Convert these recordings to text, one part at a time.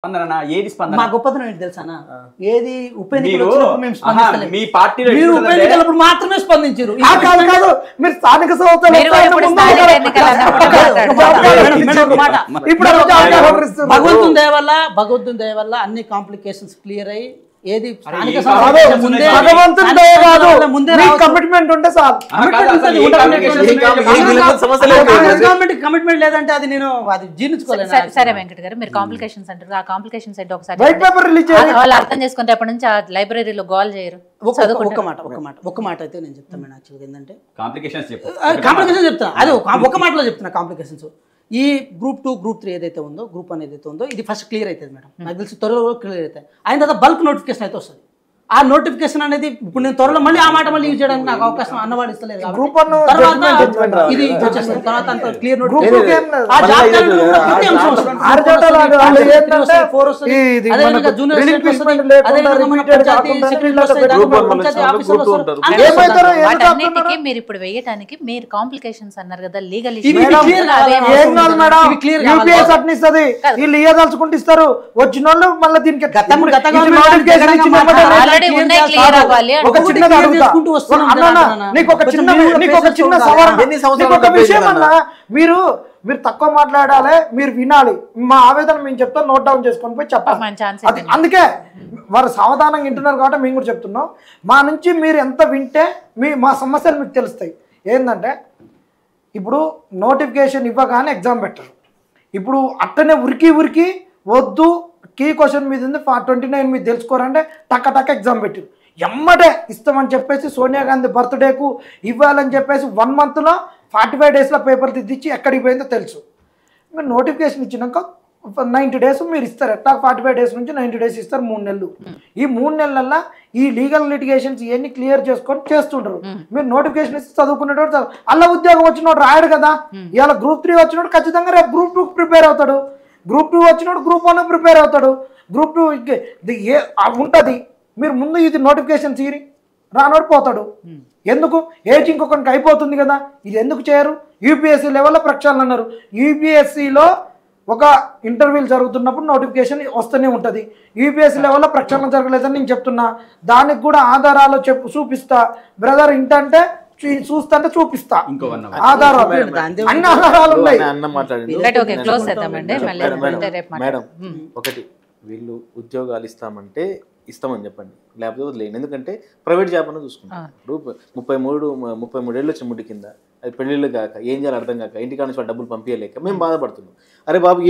స్పందన ఏది స్పందన మా గొప్పతనం ఏంటి తెలుసానా ఏది ఉప ఎన్నికలు వచ్చినప్పుడు మేము స్పందిస్తలేము మీ పార్టీలో మీరు ఉప ఎన్నికలప్పుడు మాత్రమే స్పందించారు కాదు కాదు మీరు స్థానిక భగవంతుని దయ వల్ల అన్ని కాంప్లికేషన్స్ క్లియర్ అయ్యి ఏది కమిట్మెంట్ ఉంటే సార్ కమిట్మెంట్ లేదంటే అది నేను అది జీర్ణించుకోలేను. సరే వెంకట్ గారు మీరు కాంప్లికేషన్స్ అంటారు ఆ కాంప్లికేషన్స్ ఏంటో ఒకసారి వైట్ పేపర్ రిలీజ్ వాళ్ళు అర్థం చేసుకుంటే అప్పటి నుంచి ఆ లైబ్రరీలో గోల్ చేయరు. ఒక్క మాట అయితే నేను చెప్తాను మేడం. యాక్చువల్గా ఏంటంటే కాంప్లికేషన్స్ చెప్తాను అదే ఒక్క మాటలో చెప్తున్నా. కాంప్లికేషన్స్ ఈ గ్రూప్ 2 గ్రూప్ 3 ఏదైతే ఉందో గ్రూప్ 1 ఏదైతే ఉందో ఇది ఫస్ట్ క్లియర్ అవుతుంది మేడం. నాకు తెలిసి త్వరలో క్లియర్ అవుతాయి. అయిన తర్వాత బల్క్ నోటిఫికేషన్ అయితే వస్తుంది. ఆ నోటిఫికేషన్ అనేది ఇప్పుడు నేను త్వరలో మళ్ళీ ఆ మాట మళ్ళీ యూజ్ చేయడానికి నాకు అవకాశం అన్నవాడు ఇస్తలేదు. ఇది వచ్చేస్తుంది తర్వాత అంత క్లియర్ మీరు ఇప్పుడు వేయటానికి మీరు కాంప్లికేషన్స్ అన్నారు కదా లీగల్ వీళ్ళు ఇయ్యదలుచుకుంటే ఇస్తారు వచ్చిన వాళ్ళు మళ్ళీ దీనికి ఒక చిన్న విషయం అన్న మీరు తక్కువ మాట్లాడాలి మీరు వినాలి. మా ఆవేదన మేము చెప్తాం నోట్ డౌన్ చేసుకొని పోయి చెప్పాలి. అందుకే వారు సావధానంగా వింటున్నారు కాబట్టి మేము కూడా చెప్తున్నాం. మా నుంచి మీరు ఎంత వింటే మా సమస్యలు మీకు తెలుస్తాయి. ఏంటంటే ఇప్పుడు నోటిఫికేషన్ ఇవ్వగానే ఎగ్జామ్ పెట్టరు. ఇప్పుడు అట్టనే ఉరికి వద్దు కీ క్వశ్చన్ మీద ఉంది 29 మీద తెలుసుకోరంటే టక్క ఎగ్జామ్ పెట్టారు. ఎమ్మటే ఇస్తామని చెప్పేసి సోనియా గాంధీ బర్త్డేకు ఇవ్వాలని చెప్పేసి 1 మంత్లో 45 డేస్లో పేపర్ దిద్దిచ్చి ఎక్కడికి పోయిందో తెలుసు. మీరు నోటిఫికేషన్ ఇచ్చినాక 90 డేస్ మీరు ఇస్తారు. ఎట్లా 45 డేస్ నుంచి 90 డేస్ ఇస్తారు 3 నెలలు. ఈ 3 నెలల్లో ఈ లీగల్ లిటిగేషన్స్ ఇవన్నీ క్లియర్ చేసుకొని చేస్తుంటారు. మీరు నోటిఫికేషన్ ఇస్తే చదువుకునేటోడు అలా ఉద్యోగం వచ్చినోడు రాయడు కదా. ఇవాళ గ్రూప్ 3 వచ్చినోడు ఖచ్చితంగా రేపు గ్రూప్ 2 ప్రిపేర్ అవుతాడు. గ్రూప్ 2 వచ్చినోడు గ్రూప్ 1 ప్రిపేర్ అవుతాడు. గ్రూప్ 2 ఉంటుంది. మీరు ముందు ఇది నోటిఫికేషన్ తీరి రానోడు పోతాడు. ఎందుకు ఏజ్ ఇంకొకరికి అయిపోతుంది కదా. ఇది ఎందుకు చేయరు? యూపీఎస్సీ లెవెల్లో ప్రక్షాళన అన్నారు. యూపీఎస్సీలో ఒక ఇంటర్వ్యూలు జరుగుతున్నప్పుడు నోటిఫికేషన్ వస్తూనే ఉంటుంది. యూపీఎస్సీ లెవెల్లో ప్రక్షాళన జరగలేదని నేను చెప్తున్నా. దానికి కూడా ఆధారాలు చూపిస్తా బ్రదర్. ఇంటంటే చూస్తా చూపిస్తా ఆధారాలు అన్ని ఆధారాలు ఉన్నాయి. మేడం ఒకటి వీళ్ళు ఉద్యోగాలు ఇస్తామని చెప్పండి, లేకపోతే వదిలేయండి. ఎందుకంటే ప్రైవేట్ జాబ్ అన్న చూసుకుంటాం. ఇప్పుడు 33 ఏళ్ళు వచ్చి ముడి కింద అది పెళ్ళిళ్ళు కాక ఏం చేయాలి అర్థం కాక ఇంటికాడ నుంచి డబ్బులు పంపించలేక మేము బాధపడుతున్నాం. అరే బాబు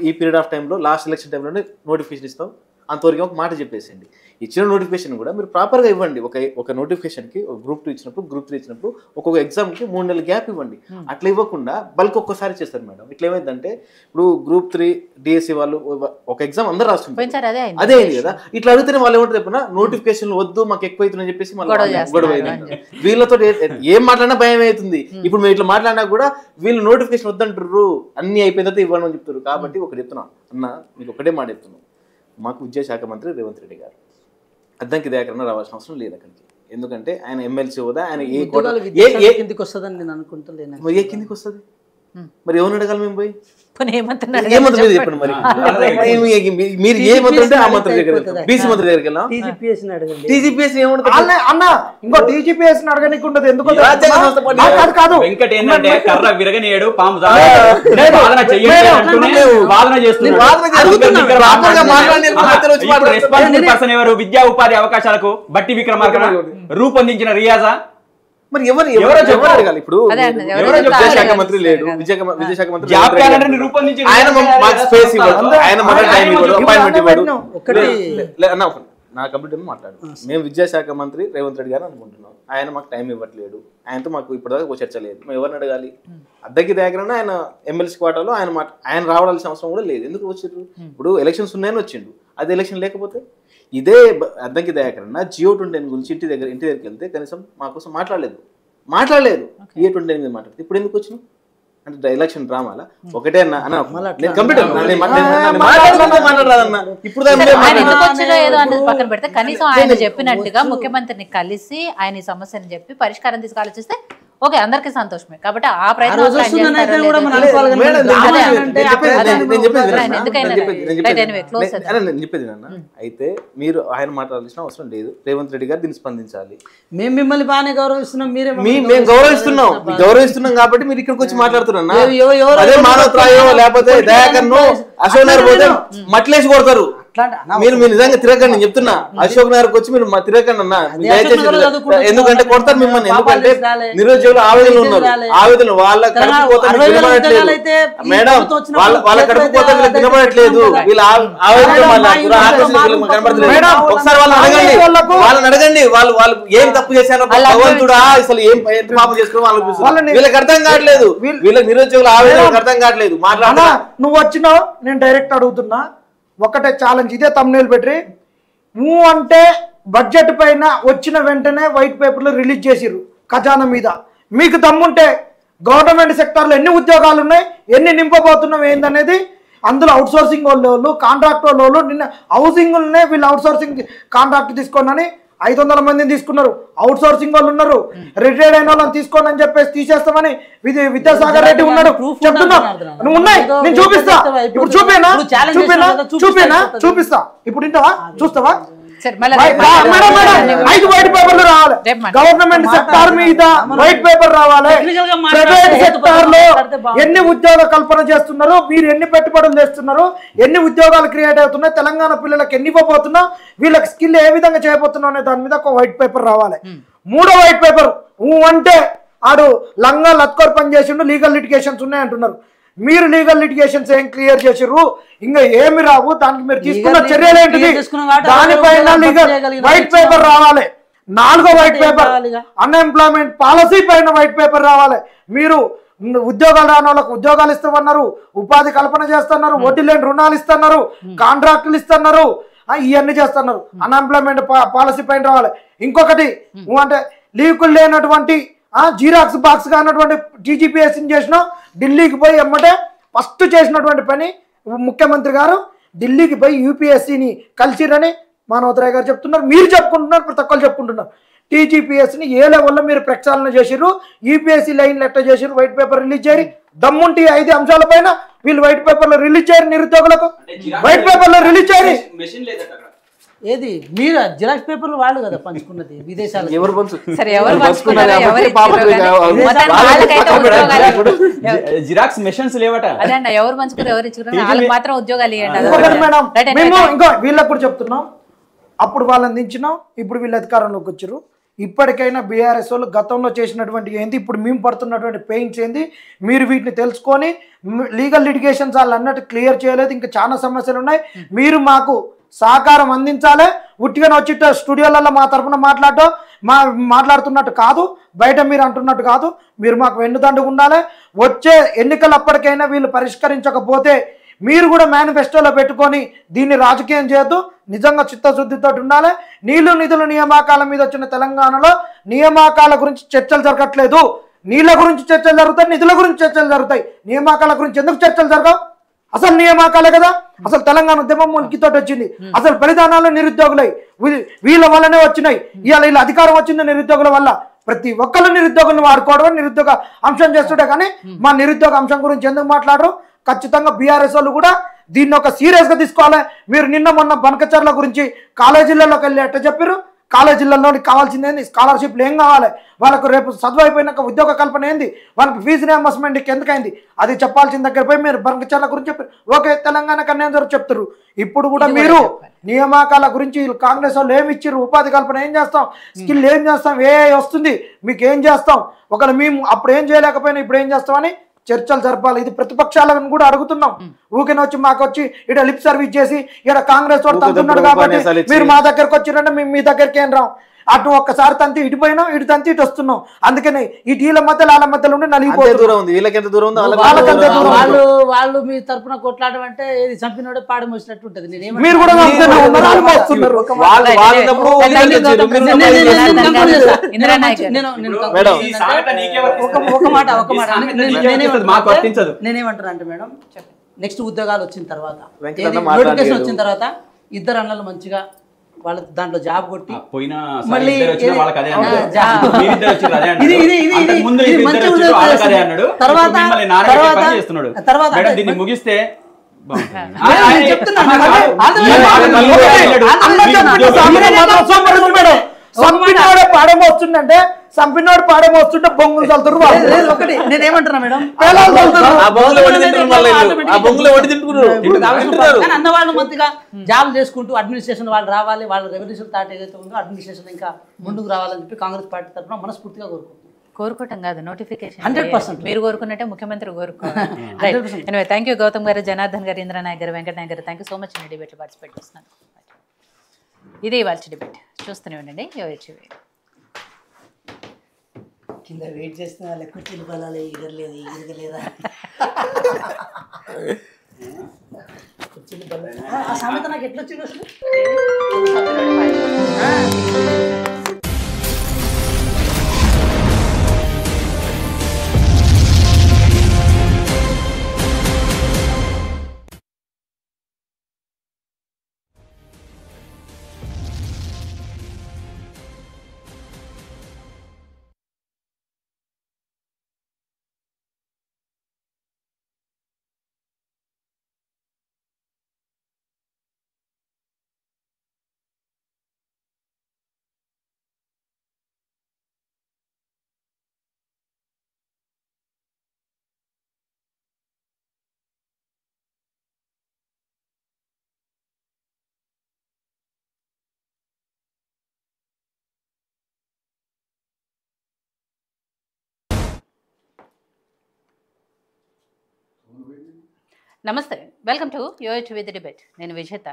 ఈ పీరియడ్ ఆఫ్ టైంలో లాస్ట్ ఎలక్షన్ టైంలోనే నోటిఫికేషన్ ఇస్తాం అంతవరకు ఒక మాట చెప్పేసింది. ఇచ్చిన నోటిఫికేషన్ కూడా మీరు ప్రాపర్గా ఇవ్వండి. ఒక నోటిఫికేషన్కి గ్రూప్ 2 ఇచ్చినప్పుడు గ్రూప్ 3 ఇచ్చినప్పుడు ఒక్కొక్క ఎగ్జామ్కి 3 నెలలు గ్యాప్ ఇవ్వండి. అట్లా ఇవ్వకుండా బల్క్ ఒక్కసారి చేస్తారు మేడం. ఇట్లా ఏమైందంటే ఇప్పుడు గ్రూప్ 3 డిఎస్సి వాళ్ళు ఒక ఎగ్జామ్ అందరూ రాస్తుంటారు. అదే అయింది కదా. ఇట్లా అడిగితేనే వాళ్ళు ఏమంటారు చెప్పిన నోటిఫికేషన్ వద్దు మాకు ఎక్కువ అవుతుందని చెప్పేసి గొడవ అయింది. వీళ్ళతో ఏం మాట్లాడినా భయం అవుతుంది. ఇప్పుడు మేము ఇట్లా మాట్లాడినా కూడా వీళ్ళు నోటిఫికేషన్ వద్దంటారు. అన్ని అయిపోయిన తర్వాత ఇవ్వను అని చెప్తారు. కాబట్టి ఒకటి చెప్తున్నాం అన్న, మీకు ఒకటే మాట చెప్తున్నాం. మాకు విద్యాశాఖ మంత్రి రేవంత్ రెడ్డి గారు అద్దంకి దయాకరణ రావాల్సిన అవసరం లేదు అక్కడికి. ఎందుకంటే ఆయన ఎమ్మెల్సీ హోదా, ఆయన ఏ కిందికి వస్తుందని నేను అనుకుంటలేను. ఏ కిందికి వస్తుంది మరి ఎవరిని అడగాలి మేము పోయి? ఏమంటున్నారు చెప్పండి మరి. మీరు ఏ మంత్రి అంటే ఆ మంత్రి దగ్గర బీసీ మంత్రి దగ్గరికి వెళ్ళాం. టీజీపీఎస్ అన్న ఇంకో టీజీపీఎస్ అడగనికి ఉండదు. ఎందుకు వెంకట్ ఏంటంటే కర్ర విరగనేడు పాము రెస్పాన్సిబుల్ పర్సన్ ఎవరు? విద్యా ఉపాధి అవకాశాలకు బట్టి విక్రమార్క రూపొందించిన రియాజా మరి ఎవరు అడగాలి? ఇప్పుడు విద్యాశాఖ మంత్రి లేడు, విద్యాశాఖ మంత్రి ఆయన మాకు స్పేస్ ఇవ్వడు, ఆయన మాకు టైం ఇవ్వడు, అపాయింట్మెంట్ ఇవ్వడు. నా కంప్యూటర్ మాట్లాడు. మేము విద్యాశాఖ మంత్రి రేవంత్ రెడ్డి గారు అనుకుంటున్నాం. ఆయన మాకు టైం ఇవ్వట్లేడు. ఆయనతో మాకు ఇప్పటిదాకా ఒక చర్చ లేదు. మేము ఎవరిని అడగాలి? అద్దెకి దగ్గర ఆయన ఎమ్మెల్సీ క్వార్టర్లో ఆయన రావాల్సిన అవసరం కూడా లేదు. ఎందుకు వచ్చిండ్రు? ఇప్పుడు ఎలక్షన్స్ ఉన్నాయని వచ్చిండు. అది ఎలక్షన్ లేకపోతే ఇదే అద్దంకి దయాకరణ G29 గురించి ఇంటి దగ్గరికి వెళ్తే కనీసం మా కోసం మాట్లాడలేదు. G29 మీద మాట్లాడితే ఇప్పుడు ఎందుకు వచ్చినాం అంటే ఎలక్షన్ డ్రామాలా? ఒకటే అన్న కంప్యూటర్ ఇప్పుడు పక్కన పెడితే కనీసం ఆయన చెప్పినట్టుగా ముఖ్యమంత్రిని కలిసి ఆయన ఈ సమస్యను చెప్పి పరిష్కారం తీసుకు ఆలోచిస్తే ఓకే అందరికీ సంతోషమే కాబట్టి ఆ ఆ ప్రయత్నం రోజు ఆయన వస్తుందని అయితే చేస్తారో కూడా లేదో మనం తెలియదు. అనుకోవాలి కానీ మేడం, రావాలి నేను అంటే చెప్పేది ఆ ప్రయత్నం నేను చెప్పేది మనం వినండి. ఎందుకైనా నేను రైట్ anyway, close చేద్దాం. నేను చెప్పేది నాన్న అయితే మీరు ఆయన మాట్లాడాల్సిన అవసరం లేదు. రేవంత్ రెడ్డి గారు దీన్ని స్పందించాలి. మేము మిమ్మల్ని బాగానే గౌరవిస్తున్నాం, మీరే మేము గౌరవిస్తున్నాం కాబట్టి మీరు ఇక్కడికి వచ్చి మాట్లాడుతున్నా. ఎవరు అదే మానవత్రాయో లేకపోతే దయాకర్ అశోక్ నగర్ పోతే మట్లేసి కొడతారు. మీరు నిజంగా తిరగండి, నేను చెప్తున్నా. అశోక్ నగర్కి వచ్చి మీరు తిరగండి అన్న, దయచేసి. ఎందుకంటే కొడతారు మిమ్మల్ని. ఎందుకంటే నిరుద్యోగులు ఆవేదన ఉన్నారు. ఆవేదన వాళ్ళ కడుపు కోత వినబడట్లేదు మేడం. వాళ్ళ కడుపు కోత వీళ్ళకి వినబడట్లేదు. వీళ్ళ ఆవేదన కనబడట్లేదు. ఒకసారి వాళ్ళని అడగండి వాళ్ళు ఏం తప్పు చేశారో భగవంతుడా, అసలు ఏం పాపం చేసుకుని వాళ్ళకి వీళ్ళకి అర్థం కావట్లేదు. వీళ్ళకి నిరుద్యోగుల ఆవేదన అర్థం కావట్లేదు. మాట్లాడా నువ్వు వచ్చినావు, నేను డైరెక్ట్ అడుగుతున్నా. ఒకటే ఛాలెంజ్, ఇదే తమ్నేల్ పెట్టి నువ్వు అంటే బడ్జెట్ పైన వచ్చిన వెంటనే వైట్ పేపర్లు రిలీజ్ చేసిర్రు ఖజానా మీద. మీకు దమ్ముంటే గవర్నమెంట్ సెక్టార్లో ఎన్ని ఉద్యోగాలు ఉన్నాయి, ఎన్ని నింపబోతున్నాం ఏందనేది, అందులో అవుట్ సోర్సింగ్ వాళ్ళు కాంట్రాక్ట్ వాళ్ళు నిన్న హౌసింగ్నే వీళ్ళు అవుట్ సోర్సింగ్ కాంట్రాక్ట్ తీసుకోనని 500 మందిని తీసుకున్నారు. అవుట్ సోర్సింగ్ వాళ్ళు ఉన్నారు. రిటైర్డ్ అయిన వాళ్ళని తీసుకోండి అని చెప్పేసి తీసేస్తామని విద్యాసాగర్ రెడ్డి ఉన్నాడు. చెప్తున్నా నువ్వు ఉన్నాయి, నేను చూపిస్తా. ఇప్పుడు చూపిస్తా. ఇప్పుడు వింటావా, చూస్తావా? 5 వైట్ పేపర్లు రావాలి. గవర్నమెంట్ సెక్టార్ మీద వైట్ పేపర్ రావాలి. ప్రైవేట్ సెక్టార్ లో ఎన్ని ఉద్యోగ కల్పన చేస్తున్నారు, మీరు ఎన్ని పెట్టుబడులు చేస్తున్నారు, ఎన్ని ఉద్యోగాలు క్రియేట్ అవుతున్నాయి, తెలంగాణ పిల్లలకు ఎన్ని ఇవ్వబోతున్నావు, వీళ్ళకి స్కిల్ ఏ విధంగా చేయబోతున్నావు అనే దాని మీద ఒక వైట్ పేపర్ రావాలి. 3వ వైట్ పేపర్ అంటే ఆడు లంగా లత్కోర్ పని చేసిండు, లీగల్ లిటిగేషన్స్ ఉన్నాయి అంటున్నారు. మీరు లీగల్ లిటిగేషన్స్ ఏం క్లియర్ చేసిర్రు, ఇంకా ఏమి రావు, దానికి మీరు తీసుకున్న చర్యలు ఏంటిది, దానిపైన లీగల్ వైట్ పేపర్ రావాలి. 4వ వైట్ పేపర్ అన్ఎంప్లాయ్మెంట్ పాలసీ పైన వైట్ పేపర్ రావాలి. మీరు ఉద్యోగాలు రాని వాళ్ళకు ఉద్యోగాలు ఇస్తామన్నారు, ఉపాధి కల్పన చేస్తున్నారు, వడ్డీ లేని రుణాలు ఇస్తున్నారు, కాంట్రాక్టులు ఇస్తున్నారు, ఇవన్నీ చేస్తున్నారు. అన్ఎంప్లాయ్మెంట్ పాలసీ పైన రావాలి. ఇంకొకటి అంటే లీకులు లేనటువంటి జీరాక్స్ బాక్స్ కానటువంటి టీజీపీఎస్సీని చేసిన ఢిల్లీకి పోయి ఎమ్మటే ఫస్ట్ చేసినటువంటి పని ముఖ్యమంత్రి గారు ఢిల్లీకి పోయి యూపీఎస్సీని కలిసిరని మానవతరాయ్ గారు చెప్తున్నారు. మీరు చెప్పుకుంటున్నారు, ప్రతి ఒక్కరు చెప్పుకుంటున్నారు. టీజీపీఎస్సీని ఏ లెవెల్లో మీరు ప్రక్షాళన చేసిర్రు, యూపీఎస్సీ లైన్ లెటర్ చేసిర్రు, వైట్ పేపర్ రిలీజ్ చేయరు. దమ్ముంటి 5 అంశాల పైన వీళ్ళు వైట్ పేపర్లో రిలీజ్ చేయరు. నిరుద్యోగులకు వైట్ పేపర్లో రిలీజ్ చేయరు. ఏది మీరు జిరాక్స్ పేపర్లు వాళ్ళు కదా పంచుకున్నది విదేశాలు. జిరాక్స్ మెషిన్స్ లేవట. ఎవరు పంచుకున్నారు, ఎవరు ఇచ్చుకున్నారు, వాళ్ళకి మాత్రం ఉద్యోగాలు ఇవ్వండి. మేము ఇంకా వీళ్ళకి కూడా చెప్తున్నాం, అప్పుడు వాళ్ళని దించినాం, ఇప్పుడు వీళ్ళు అధికారంలోకి వచ్చారు. ఇప్పటికైనా బీఆర్ఎస్ వాళ్ళు గతంలో చేసినటువంటి ఏంది, ఇప్పుడు మేము పడుతున్నటువంటి పెయిన్స్ ఏంది, మీరు వీటిని తెలుసుకొని లీగల్ లిటిగేషన్స్ వాళ్ళు అన్నట్టు క్లియర్ చేయలేదు. ఇంకా చాలా సమస్యలు ఉన్నాయి. మీరు మాకు సహకారం అందించాలి. ఉట్టిగానే వచ్చి స్టూడియోలలో మా తరఫున మాట్లాడుతున్నట్టు కాదు, బయట మీరు అంటున్నట్టు కాదు. మీరు మాకు వెన్నుదండుగా ఉండాలి. వచ్చే ఎన్నికలు అప్పటికైనా వీళ్ళు పరిష్కరించకపోతే మీరు కూడా మేనిఫెస్టోలో పెట్టుకొని దీన్ని రాజకీయం చేయొద్దు. నిజంగా చిత్తశుద్ధితో ఉండాలి. నీళ్లు నిధుల నియామకాల మీద వచ్చిన తెలంగాణలో నియామకాల గురించి చర్చలు జరగట్లేదు. నీళ్ళ గురించి చర్చలు జరుగుతాయి, నిధుల గురించి చర్చలు జరుగుతాయి. నియామకాల గురించి ఎందుకు చర్చలు జరగవు? అసలు నియామకాలే కదా. అసలు తెలంగాణ ఉద్యమం ఉనికితోటి వచ్చింది. అసలు బలిదానాలు నిరుద్యోగులై వీళ్ళ వల్లనే వచ్చినాయి. ఇవాళ వీళ్ళ అధికారం వచ్చింది నిరుద్యోగుల వల్ల. ప్రతి ఒక్కరు నిరుద్యోగులను వాడుకోవడం నిరుద్యోగ అంశం చేస్తుంటే కానీ మా నిరుద్యోగ అంశం గురించి ఎందుకు మాట్లాడరు? ఖచ్చితంగా బీఆర్ఎస్ వాళ్ళు కూడా దీన్ని ఒక సీరియస్గా తీసుకోవాలి. మీరు నిన్న మొన్న బనకచర్ల గురించి కాలేజీలలోకి వెళ్ళి ఎట్లా చెప్పారు? కాలేజీలలో కావాల్సింది ఏంది? స్కాలర్షిప్లు ఏం కావాలి వాళ్ళకు? రేపు చదువు అయిపోయినాక ఉద్యోగ కల్పన ఏంది? వాళ్ళకి ఫీజు రియంబర్స్మెంట్ ఎందుకైంది అది చెప్పాల్సిన దగ్గర పోయి మీరు బనకచర్ల గురించి చెప్పారు. ఓకే, తెలంగాణ కన్యాం చెప్తారు. ఇప్పుడు కూడా మీరు నియామకాల గురించి కాంగ్రెస్ వాళ్ళు ఏమి ఇచ్చారు, ఉపాధి కల్పన ఏం చేస్తాం, స్కిల్ ఏం చేస్తాం, వస్తుంది మీకు ఏం చేస్తాం, ఒకవేళ మేము అప్పుడు ఏం చేయలేకపోయినా ఇప్పుడు ఏం చేస్తామని చర్చలు జరపాలి. ఇది ప్రతిపక్షాలను కూడా అడుగుతున్నాం. ఊరికే వచ్చి మాకు వచ్చి ఇక్కడ లిప్ సర్వీస్ చేసి ఇక్కడ కాంగ్రెస్ వాడు తంతున్నాడు కాబట్టి మీరు మా దగ్గరకు వచ్చిరంటే మేము మీ దగ్గరికి ఏం రాం. అటు ఒక్కసారి తంతి ఇటు పోయినాం, ఇటు తంతి ఇటు వస్తున్నాం. అందుకని ఈ టీల మధ్యలో వాళ్ళ మధ్యలో ఉండి వాళ్ళు మీ తరపున కొట్లాడడం అంటే ఏది చంపినోడే పాడం వచ్చినట్టు ఉంటది. మీరు కూడా నేనేమంటున్నా అంటే మేడం, నెక్స్ట్ ఉద్యోగాలు వచ్చిన తర్వాత నోటిఫికేషన్ వచ్చిన తర్వాత ఇద్దరు అన్నలు మంచిగా వాళ్ళ దాంట్లో జాబ్ కొట్టి పోయిన మళ్ళీ వాళ్ళకి అదే ఇది మంచి తర్వాత దీన్ని ముగిస్తే పాడమొస్తుందంటే సంపినోడు పాడమొస్తుంటే బొంగులు చల్లుతారు. ఒకటి నేనేమంటున్నా మేడం, అన్నవాళ్ళు మంచిగా జాబ్ చేసుకుంటూ అడ్మినిస్ట్రేషన్ వాళ్ళు రావాలి, వాళ్ళ రెవల్యూషన్ థాట్ ఏదైతే ఉందో అడ్మినిస్ట్రేషన్ ఇంకా ముందుకు రావాలని చెప్పి కాంగ్రెస్ పార్టీ తరఫున మనస్ఫూర్తిగా కోరుకోవటం కాదు, నోటిఫికేషన్ 100% మీరు కోరుకున్నట్టే ముఖ్యమంత్రి కోరుకోవాలి. థ్యాంక్ యూ గౌతమ్ గారు, జనార్దన్ గారు, ఇంద్రనాయక్ గారు, వెంకట నాయక్ గారు, థ్యాంక్ యూ సో మచ్ అండి డిబేట్లో పార్టిసిపేట్ చేస్తున్నాను. ఇదే ఇవాళ డిబేట్ చూస్తూనే ఉండండి యోహెచ్వి. కింద వెయిట్ చేస్తున్న వాళ్ళ కుర్చీలు బలాలి ఎగరలేదు ఎగరలేదా కుర్చీలు బల ఆ సామెత నాకు ఎట్లా వచ్చింది అసలు? నమస్తే, వెల్కమ్ టు యోహెచ్వి ది డిబేట్. నేను విజేత.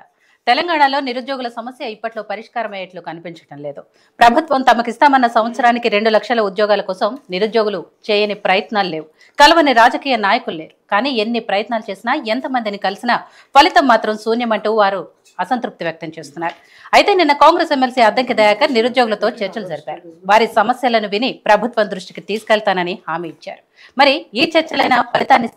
తెలంగాణలో నిరుద్యోగుల సమస్య ఇప్పట్లో పరిష్కారం అయ్యేట్లు కనిపించడం లేదు. ప్రభుత్వం తమకిస్తామన్న సంవత్సరానికి 2 లక్షల ఉద్యోగాల కోసం నిరుద్యోగులు చేయని ప్రయత్నాలు లేవు. కలవని రాజకీయ నాయకులు లేరు. కానీ ఎన్ని ప్రయత్నాలు చేసినా, ఎంతమందిని కలిసినా ఫలితం మాత్రం శూన్యమంటూ వారు అసంతృప్తి వ్యక్తం చేస్తున్నారు. అయితే నిన్న కాంగ్రెస్ ఎమ్మెల్సీ అద్దంకి దయాకర్ నిరుద్యోగులతో చర్చలు జరిపారు. వారి సమస్యలను విని ప్రభుత్వం దృష్టికి తీసుకెళ్తానని హామీ ఇచ్చారు. మరి ఈ చర్చలైన ఫలితాన్ని